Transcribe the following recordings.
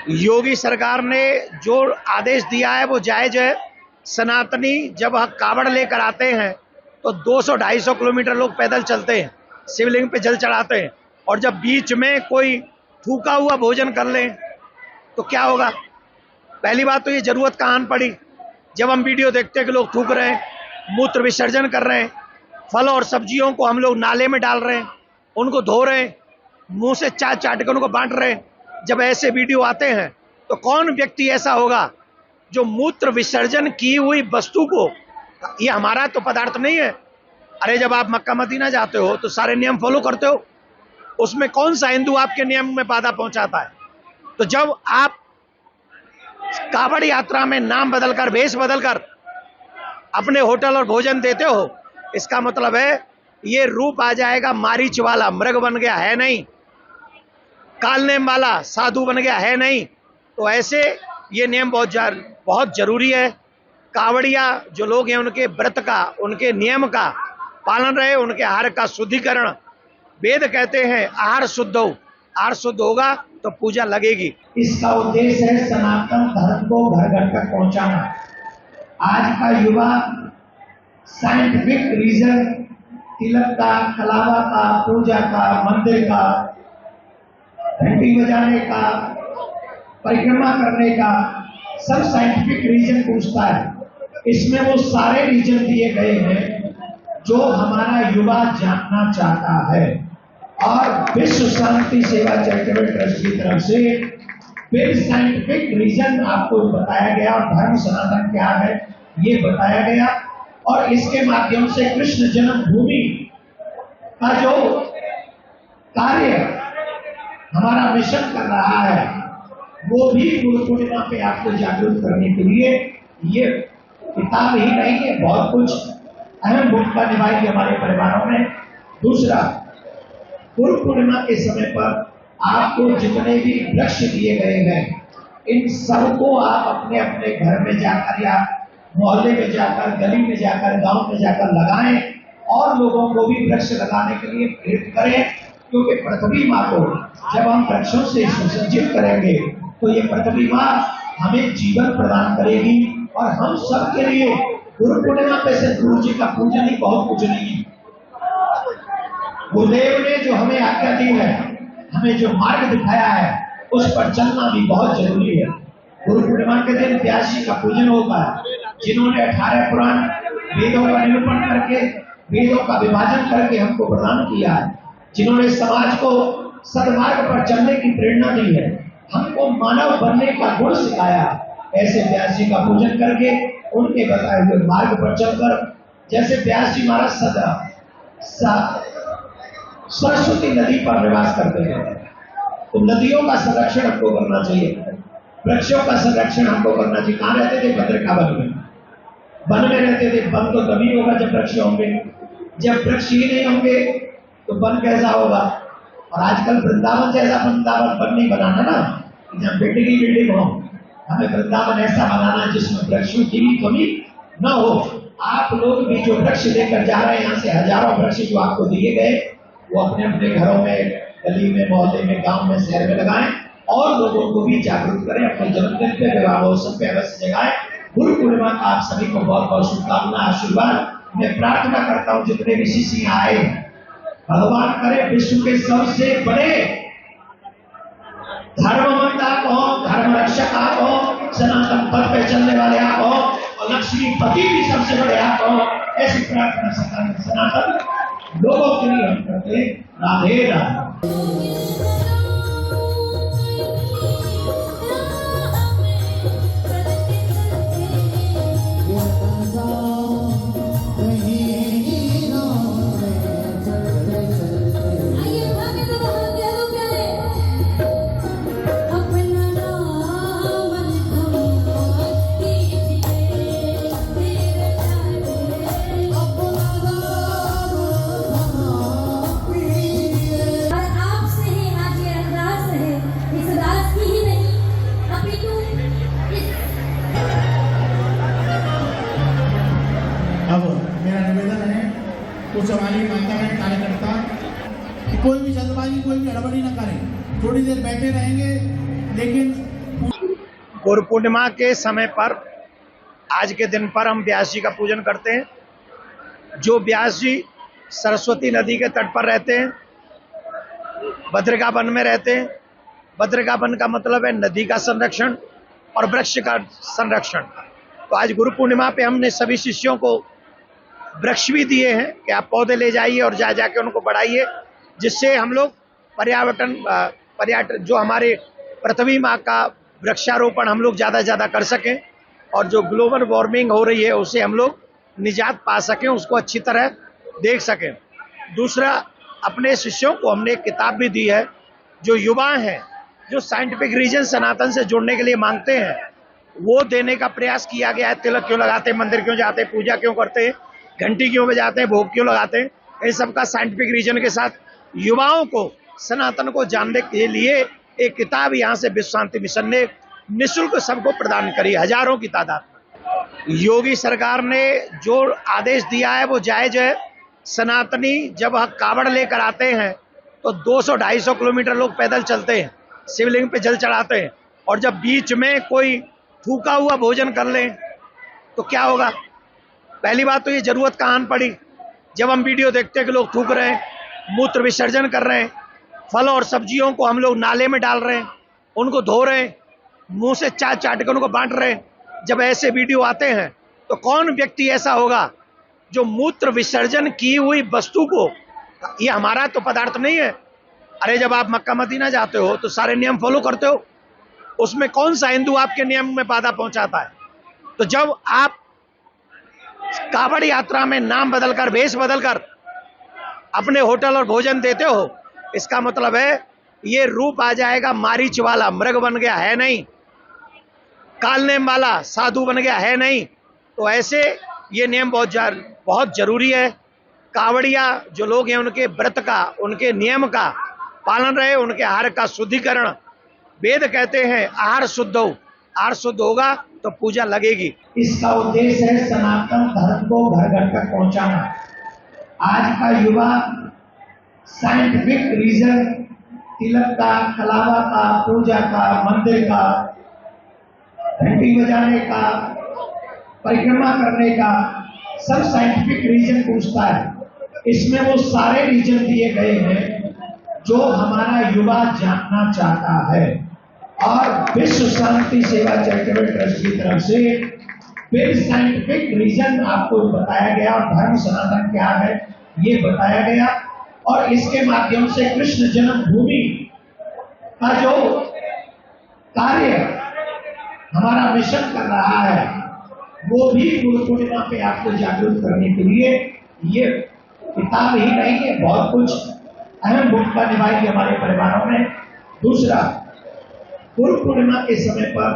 योगी सरकार ने जो आदेश दिया है वो जायज है। सनातनी जब कावड़ लेकर आते हैं तो 200-250 किलोमीटर लोग पैदल चलते हैं, शिवलिंग पे जल चढ़ाते हैं, और जब बीच में कोई थूका हुआ भोजन कर लें तो क्या होगा? पहली बात तो ये जरूरत कहाँ पड़ी? जब हम वीडियो देखते हैं कि लोग थूक रहे हैं, मूत्र विसर्जन कर रहे हैं, फल और सब्जियों को हम लोग नाले में डाल रहे हैं, उनको धो रहे हैं, मुंह से चाट चाट कर उनको बांट रहे हैं। जब ऐसे वीडियो आते हैं तो कौन व्यक्ति ऐसा होगा जो मूत्र विसर्जन की हुई वस्तु को, ये हमारा तो पदार्थ नहीं है। अरे जब आप मक्का मदीना जाते हो तो सारे नियम फॉलो करते हो, उसमें कौन सा हिंदू आपके नियम में बाधा पहुंचाता है? तो जब आप कावड़ यात्रा में नाम बदलकर, भेष बदलकर अपने होटल और भोजन देते हो, इसका मतलब है ये रूप आ जाएगा मारीच वाला, मृग बन गया है नहीं, कालनेम वाला साधु बन गया है नहीं। तो ऐसे ये नियम बहुत जरूरी है। कावड़िया जो लोग हैं उनके व्रत का, उनके नियम का पालन रहे, उनके आहार का शुद्धिकरण। वेद कहते हैं आहार शुद्ध हो, आहार शुद्ध होगा तो पूजा लगेगी। इसका उद्देश्य है सनातन धर्म को घर घर तक पहुंचाना। आज का युवा साइंटिफिक रीजन, तिलक का, कलावा का, पूजा का, मंदिर का, घंटी बजाने का, परिक्रमा करने का, सब साइंटिफिक रीजन पूछता है। इसमें वो सारे रीजन दिए गए हैं जो हमारा युवा जानना चाहता है। और विश्व शांति सेवा चैरिटेबल ट्रस्ट की तरफ से फिर साइंटिफिक रीजन आपको बताया गया और धर्म सनातन क्या है ये बताया गया। और इसके माध्यम से कृष्ण जन्मभूमि का जो कार्य हमारा मिशन कर रहा है वो भी गुरु पूर्णिमा पे आपको जागरूक करने के लिए ये किताब ही नहीं है, बहुत कुछ अहम भूमिका निभाई हमारे परिवारों में। दूसरा, गुरु पूर्णिमा के समय पर आपको जितने भी वृक्ष दिए गए हैं इन सबको आप अपने अपने घर में जाकर या मोहल्ले में जाकर, गली में जाकर, गांव में जाकर लगाएं और लोगों को भी वृक्ष लगाने के लिए प्रेरित करें। क्योंकि पृथ्वी माँ को जब हम वृक्षों से सुसज्जित करेंगे तो ये पृथ्वी माँ हमें जीवन प्रदान करेगी। और हम सब के लिए गुरु पूर्णिमा पे सिर्फ गुरु जी का पूजन ही बहुत कुछ नहीं है। गुरुदेव ने जो हमें आज्ञा दी है, हमें जो मार्ग दिखाया है, उस पर चलना भी बहुत जरूरी है। गुरु पूर्णिमा के दिन व्यास जी का पूजन होता है, जिन्होंने 18 पुराण वेदों का निरूपण करके, वेदों का विभाजन करके हमको प्रदान किया है, जिन्होंने समाज को सदमार्ग पर चलने की प्रेरणा दी है, हमको मानव बनने का गुण सिखाया। ऐसे व्यास जी का पूजन करके उनके बताए हुए मार्ग पर चलकर, जैसे व्यास जी महाराज सदा सरस्वती नदी पर निवास करते हैं, तो नदियों का संरक्षण हमको करना चाहिए, वृक्षों का संरक्षण हमको करना चाहिए। कहाँ रहते थे? भद्रका वन में। वन में रहते थे। वन तो तभी होगा जब वृक्ष होंगे, जब वृक्ष ही नहीं होंगे तो वन कैसा होगा? और आजकल वृंदावन जैसा वृंदावन वन नहीं बनाना ना, जब बिल्डिंग ही बिल्डिंग हो। हमें वृंदावन ऐसा बनाना जिसमें वृक्षों की भी कमी न हो। आप लोग भी जो वृक्ष लेकर जा रहे हैं, यहाँ से हजारों वृक्ष जो आपको दिए गए, वो अपने अपने घरों में, गली में, मोहल्ले में, गांव में, शहर में लगाएं और लोगों को भी जागरूक करें। अपने जन्मदिन पे, विवाह महोत्सव पे अवश्य जगाएं। गुरु पूर्णिमा का आप सभी को बहुत बहुत शुभकामना, आशीर्वाद। मैं प्रार्थना करता हूँ जितने भी शिष्य आए, भगवान करे विश्व के सबसे बड़े धर्मवंत आप हो, धर्म रक्षक आप हो, सनातन पद पे चलने वाले आप हो और लक्ष्मीपति भी सबसे बड़े आप हो। ऐसी प्रार्थना सनातन लोगों के लिए हम करते। राधे राधे। कुछ हमारी माता के कार्यकर्ता कोई भी जल्दबाजी, कोई भी हड़बड़ी न करें, थोड़ी देर बैठे रहेंगे, लेकिन गुरु पूर्णिमा के समय पर आज के दिन पर हम व्यास जी का पूजन करते हैं। जो व्यास जी सरस्वती नदी के तट पर रहते हैं, भद्रिका वन में रहते हैं। भद्रिका वन का मतलब है नदी का संरक्षण और वृक्ष का संरक्षण। तो आज गुरु पूर्णिमा पे हमने सभी शिष्यों को वृक्ष भी दिए हैं कि आप पौधे ले जाइए और जा जाके उनको बढ़ाइए, जिससे हम लोग पर्यावरण जो हमारे पृथ्वी माँ का वृक्षारोपण हम लोग ज़्यादा से ज़्यादा कर सकें और जो ग्लोबल वार्मिंग हो रही है उससे हम लोग निजात पा सकें, उसको अच्छी तरह देख सकें। दूसरा, अपने शिष्यों को हमने एक किताब भी दी है। जो युवा हैं, जो साइंटिफिक रीजन सनातन से जुड़ने के लिए मांगते हैं, वो देने का प्रयास किया गया है। तिलक क्यों लगाते हैं, मंदिर क्यों जाते हैं, पूजा क्यों करते हैं, घंटी क्यों बजाते हैं, भोग क्यों लगाते हैं, इन सब का साइंटिफिक रीजन के साथ युवाओं को सनातन को जानने के लिए एक किताब यहाँ से विश्व शांति मिशन ने निःशुल्क सबको प्रदान करी, हजारों की तादाद में। योगी सरकार ने जो आदेश दिया है वो जायज है। सनातनी जब कावड़ लेकर आते हैं तो 200-250 किलोमीटर लोग पैदल चलते हैं, शिवलिंग पे जल चढ़ाते हैं, और जब बीच में कोई थूका हुआ भोजन कर लें तो क्या होगा? पहली बात तो ये जरूरत कहाँ पड़ी, जब हम वीडियो देखते हैं कि लोग थूक रहे हैं, मूत्र विसर्जन कर रहे हैं, फल और सब्जियों को हम लोग नाले में डाल रहे हैं, उनको धो रहे हैं, मुंह से चाट चाट कर उनको बांट रहे हैं। जब ऐसे वीडियो आते हैं तो कौन व्यक्ति ऐसा होगा जो मूत्र विसर्जन की हुई वस्तु को, ये हमारा तो पदार्थ नहीं है। अरे जब आप मक्का मदीना जाते हो तो सारे नियम फॉलो करते हो, उसमें कौन सा हिंदू आपके नियम में बाधा पहुंचाता है? तो जब आप कावड़ यात्रा में नाम बदलकर, भेष बदलकर अपने होटल और भोजन देते हो, इसका मतलब है ये रूप आ जाएगा मारीच वाला, मृग बन गया है नहीं, कालनेम वाला साधु बन गया है नहीं। तो ऐसे ये नियम बहुत जरूरी है। कावड़िया जो लोग हैं उनके व्रत का, उनके नियम का पालन रहे, उनके आहार का शुद्धिकरण। वेद कहते हैं आहार शुद्ध हो, आहार शुद्ध होगा तो पूजा लगेगी। इसका उद्देश्य है सनातन धर्म को घर घर तक पहुंचाना। आज का युवा साइंटिफिक रीजन, तिलक का, कलावा का, पूजा का, मंदिर का, घंटी बजाने का, परिक्रमा करने का, सब साइंटिफिक रीजन पूछता है। इसमें वो सारे रीजन दिए गए हैं जो हमारा युवा जानना चाहता है। और विश्व शांति सेवा चैरिटेबल ट्रस्ट की तरफ से फिर साइंटिफिक रीजन आपको बताया गया और धर्म सनातन क्या है ये बताया गया। और इसके माध्यम से कृष्ण जन्मभूमि का जो कार्य हमारा मिशन कर रहा है वो भी गुरु पूर्णिमा पे आपको जागरूक करने के लिए ये किताब ही नहीं है, बहुत कुछ अहम भूमिका निभाई है हमारे परिवारों में। दूसरा, गुरु पूर्णिमा के समय पर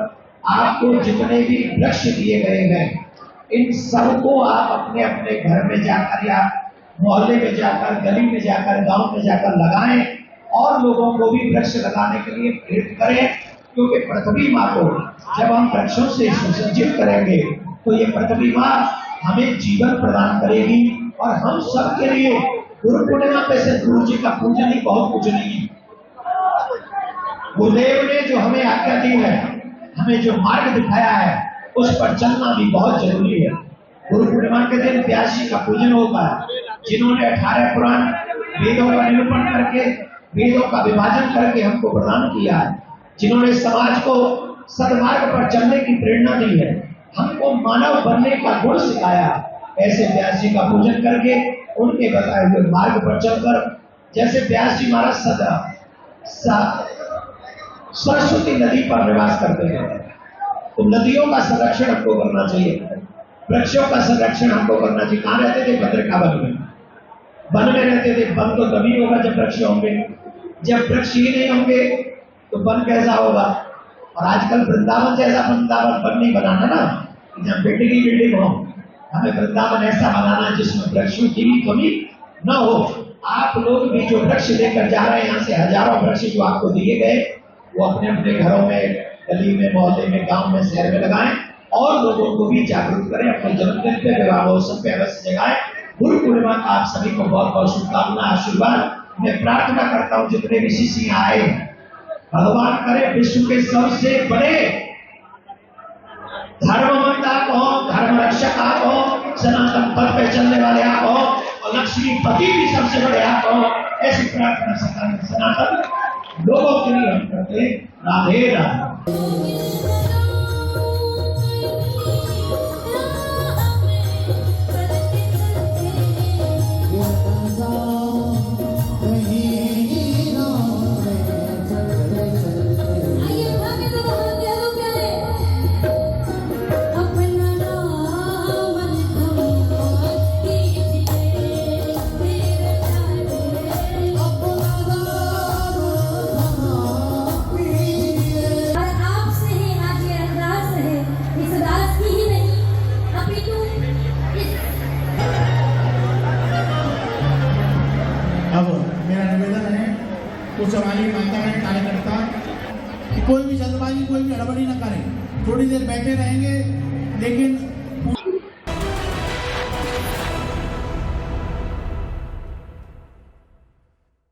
आपको जितने भी वृक्ष दिए गए हैं इन सबको आप अपने अपने घर में जाकर या मोहल्ले में जाकर, गली में जाकर, गांव में जाकर लगाएं और लोगों को भी वृक्ष लगाने के लिए प्रेरित करें। क्योंकि पृथ्वी माँ को जब हम वृक्षों से सुसज्जित करेंगे तो ये पृथ्वी माँ हमें जीवन प्रदान करेगी। और हम सब के लिए गुरु पूर्णिमा पे सिर्फ गुरु जी का पूजन ही बहुत कुछ नहीं है। गुरुदेव ने जो हमें आज्ञा दी है, हमें जो मार्ग दिखाया है, उस पर चलना भी बहुत जरूरी है। गुरु पूर्णिमा के दिन व्यास जी का पूजन होता है, जिन्होंने 18 पुराण वेदों का निरूपण करके, वेदों का विभाजन करके हमको प्रदान किया है, जिन्होंने समाज को सदमार्ग पर चलने की प्रेरणा दी है, हमको मानव बनने का गुण सिखाया। ऐसे व्यास जी का पूजन करके, उनके बताए हुए मार्ग पर चलकर, जैसे व्यास जी महाराज सदा सरस्वती नदी पर निवास करते हैं, तो नदियों का संरक्षण हमको करना चाहिए, वृक्षों का संरक्षण हमको करना चाहिए। कहाँ रहते थे? भद्रिका वन में। वन में रहते थे। वन तो तभी होगा जब वृक्ष होंगे, जब वृक्ष ही नहीं होंगे तो वन कैसा होगा? और आजकल वृंदावन जैसा वृंदावन वन नहीं बनाना ना, जहाँ बिल्डिंग ही बिल्डिंग हो। हमें वृंदावन ऐसा बनाना जिसमें वृक्षों की भी कमी न हो। आप लोग भी जो वृक्ष लेकर जा रहे हैं यहाँ से, हजारों वृक्ष जो आपको दिए गए, वो अपने अपने घरों में, गली में, मोहल्ले में, गांव में, शहर में लगाएं और लोगों को भी जागरूक करें। अपने जन्मदिन पे, विवाह महोत्सव पे अवश्य जगाएं। गुरु पूर्णिमा का आप सभी को बहुत बहुत शुभकामना, आशीर्वाद। मैं प्रार्थना करता हूँ जितने भी शिष्य आए, भगवान करे विश्व के सबसे बड़े धर्ममंता आप हो, धर्म रक्षक आप हो, सनातन पद पे चलने वाले आप हो और लक्ष्मीपति भी सबसे बड़े आप हो। ऐसी प्रार्थना सनातन लोगों के लिए हम करते। राधे राधे। अब मेरा निवेदन है कुछ हमारी माताएं कार्यकर्ता कि कोई भी जल्दबाजी कोई भी हड़बड़ी न करें, थोड़ी देर बैठे रहेंगे लेकिन